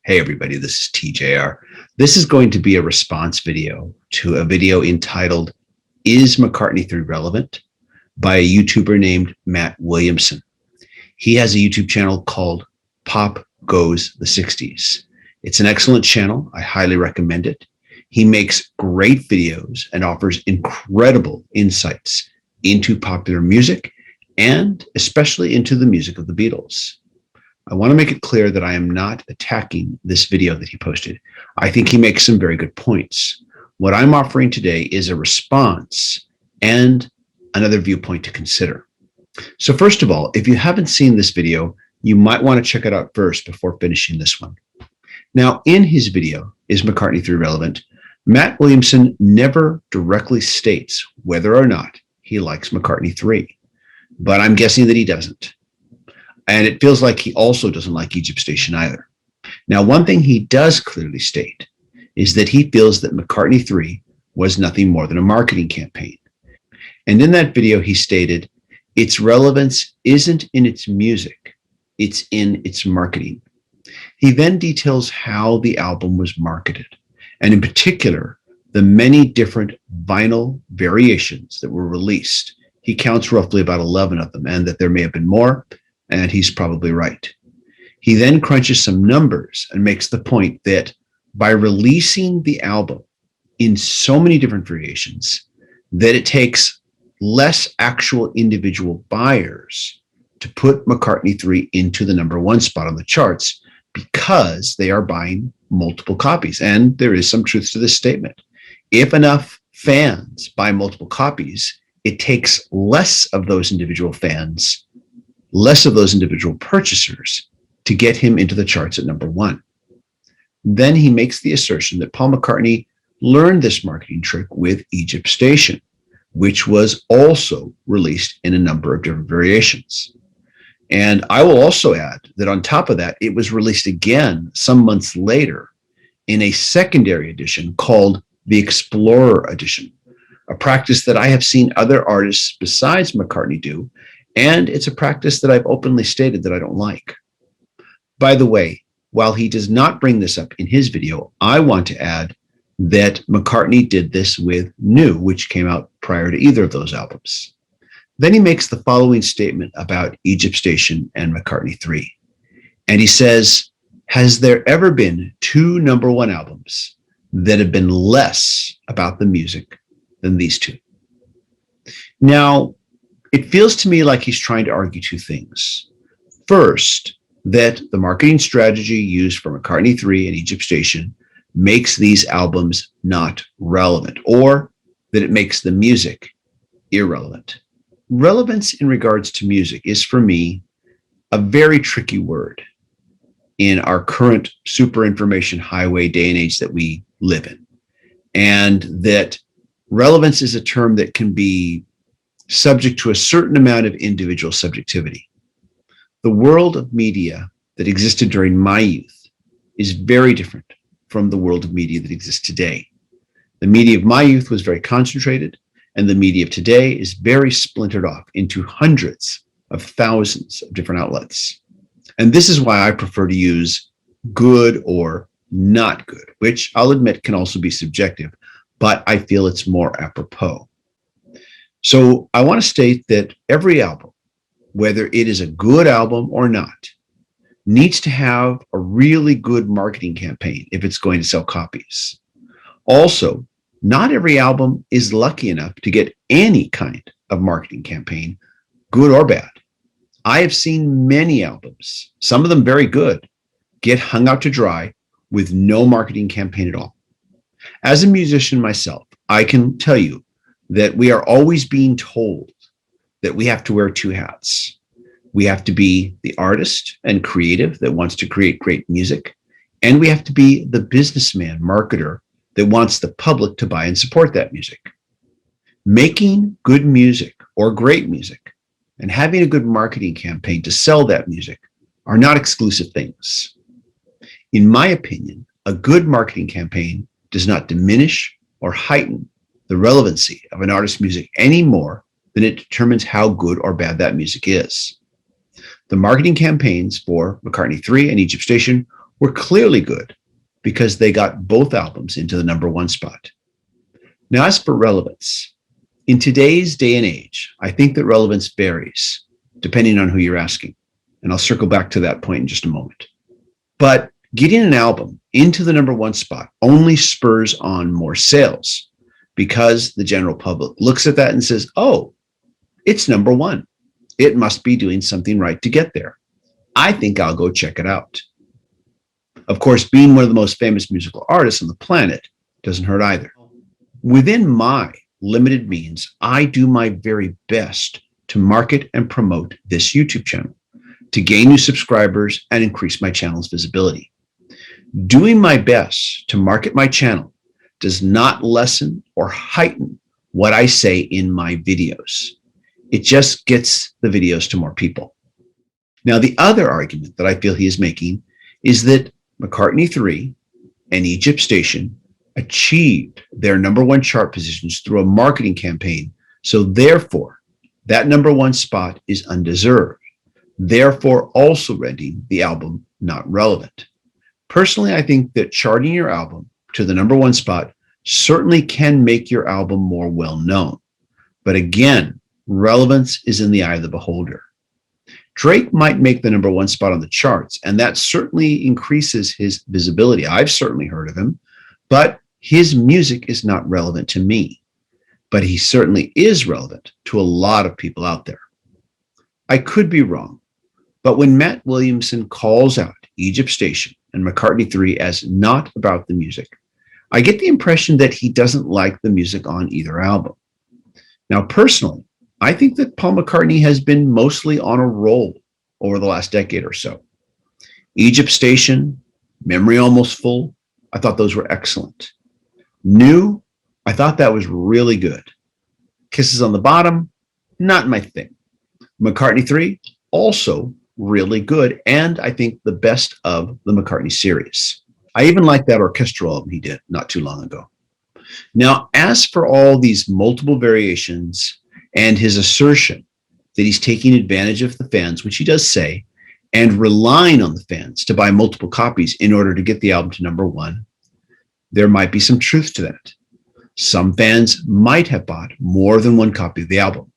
Hey everybody, this is TJR. This is going to be a response video to a video entitled, Is McCartney 3 Relevant? By a YouTuber named Matt Williamson. He has a YouTube channel called Pop Goes the 60s. It's an excellent channel. I highly recommend it. He makes great videos and offers incredible insights into popular music and especially into the music of the Beatles. I want to make it clear that I am not attacking this video that he posted. I think he makes some very good points. What I'm offering today is a response and another viewpoint to consider. So first of all, if you haven't seen this video, you might want to check it out first before finishing this one. Now, in his video, Is McCartney 3 Relevant? Matt Williamson never directly states whether or not he likes McCartney 3, but I'm guessing that he doesn't. And it feels like he also doesn't like Egypt Station either. Now, one thing he does clearly state is that he feels that McCartney 3 was nothing more than a marketing campaign. And in that video, he stated, its relevance isn't in its music, it's in its marketing. He then details how the album was marketed, and in particular, the many different vinyl variations that were released. He counts roughly about 11 of them, and that there may have been more, and he's probably right. He then crunches some numbers and makes the point that by releasing the album in so many different variations, that it takes less actual individual buyers to put McCartney 3 into the #1 spot on the charts because they are buying multiple copies. And there is some truth to this statement. If enough fans buy multiple copies, it takes less of those individual fans, less of those individual purchasers to get him into the charts at #1. Then he makes the assertion that Paul McCartney learned this marketing trick with Egypt Station, which was also released in a number of different variations. And I will also add that on top of that, it was released again some months later in a secondary edition called the Explorer Edition, a practice that I have seen other artists besides McCartney do, and it's a practice that I've openly stated that I don't like. By the way, while he does not bring this up in his video, I want to add that McCartney did this with New, which came out prior to either of those albums. Then he makes the following statement about Egypt Station and McCartney 3. And he says, has there ever been 2 #1 albums that have been less about the music than these 2? Now, it feels to me like he's trying to argue 2 things. First, that the marketing strategy used for McCartney 3 and Egypt Station makes these albums not relevant, or that it makes the music irrelevant. Relevance in regards to music is, for me, a very tricky word in our current super information highway day and age that we live in. And that relevance is a term that can be subject to a certain amount of individual subjectivity. The world of media that existed during my youth is very different from the world of media that exists today. The media of my youth was very concentrated, and the media of today is very splintered off into hundreds of thousands of different outlets. And this is why I prefer to use good or not good, which I'll admit can also be subjective, but I feel it's more apropos. So I want to state that every album, whether it is a good album or not, needs to have a really good marketing campaign if it's going to sell copies. Also, not every album is lucky enough to get any kind of marketing campaign, good or bad. I have seen many albums, some of them very good, get hung out to dry with no marketing campaign at all. As a musician myself, I can tell you that we are always being told that we have to wear 2 hats. We have to be the artist and creative that wants to create great music, and we have to be the businessman, marketer that wants the public to buy and support that music. Making good music or great music and having a good marketing campaign to sell that music are not exclusive things. In my opinion, a good marketing campaign does not diminish or heighten the relevancy of an artist's music any more than it determines how good or bad that music is. The marketing campaigns for McCartney 3 and Egypt Station were clearly good because they got both albums into the #1 spot. Now, as for relevance, in today's day and age, I think that relevance varies depending on who you're asking. And I'll circle back to that point in just a moment. But getting an album into the #1 spot only spurs on more sales because the general public looks at that and says, oh, it's #1. It must be doing something right to get there. I think I'll go check it out. Of course, being one of the most famous musical artists on the planet doesn't hurt either. Within my limited means, I do my very best to market and promote this YouTube channel, to gain new subscribers and increase my channel's visibility. Doing my best to market my channel does not lessen or heighten what I say in my videos. It just gets the videos to more people. Now, the other argument that I feel he is making is that McCartney 3 and Egypt Station achieved their #1 chart positions through a marketing campaign. So therefore, that #1 spot is undeserved, therefore also rendering the album not relevant. Personally, I think that charting your album to the #1 spot certainly can make your album more well-known. But again, relevance is in the eye of the beholder. Drake might make the #1 spot on the charts, and that certainly increases his visibility. I've certainly heard of him, but his music is not relevant to me. But he certainly is relevant to a lot of people out there. I could be wrong, but when Matt Williamson calls out Egypt Station and McCartney 3 as not about the music, I get the impression that he doesn't like the music on either album. Now, personally, I think that Paul McCartney has been mostly on a roll over the last decade or so. Egypt Station, Memory Almost Full, I thought those were excellent. New, I thought that was really good. Kisses on the Bottom, not my thing. McCartney 3, also really good, and I think the best of the McCartney series. I even like that orchestral album he did not too long ago. Now, as for all these multiple variations and his assertion that he's taking advantage of the fans, which he does say, and relying on the fans to buy multiple copies in order to get the album to #1, there might be some truth to that. Some fans might have bought more than one copy of the album.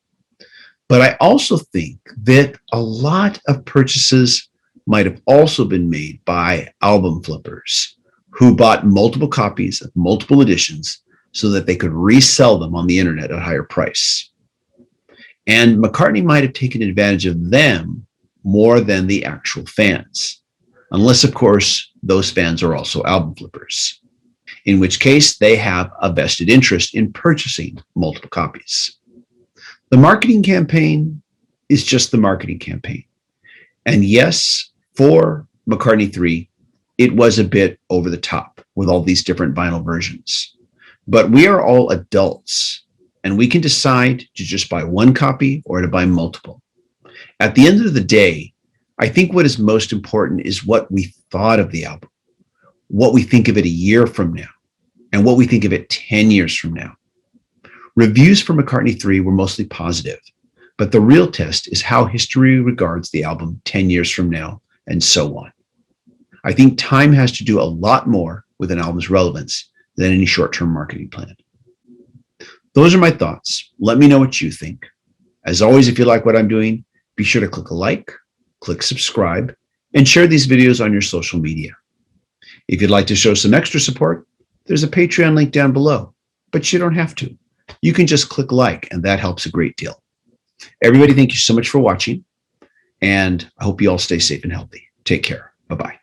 But I also think that a lot of purchases might have also been made by album flippers who bought multiple copies of multiple editions so that they could resell them on the internet at a higher price. And McCartney might have taken advantage of them more than the actual fans, unless, of course, those fans are also album flippers, in which case they have a vested interest in purchasing multiple copies. The marketing campaign is just the marketing campaign. And yes, for McCartney 3, it was a bit over the top with all these different vinyl versions. But we are all adults, and we can decide to just buy one copy or to buy multiple. At the end of the day, I think what is most important is what we thought of the album, what we think of it a year from now, and what we think of it 10 years from now. Reviews for McCartney 3 were mostly positive, but the real test is how history regards the album 10 years from now, and so on. I think time has to do a lot more with an album's relevance than any short-term marketing plan. Those are my thoughts. Let me know what you think. As always, if you like what I'm doing, be sure to click a like, click subscribe, and share these videos on your social media. If you'd like to show some extra support, there's a Patreon link down below, but you don't have to. You can just click like, and that helps a great deal. Everybody, thank you so much for watching, and I hope you all stay safe and healthy. Take care. Bye-bye.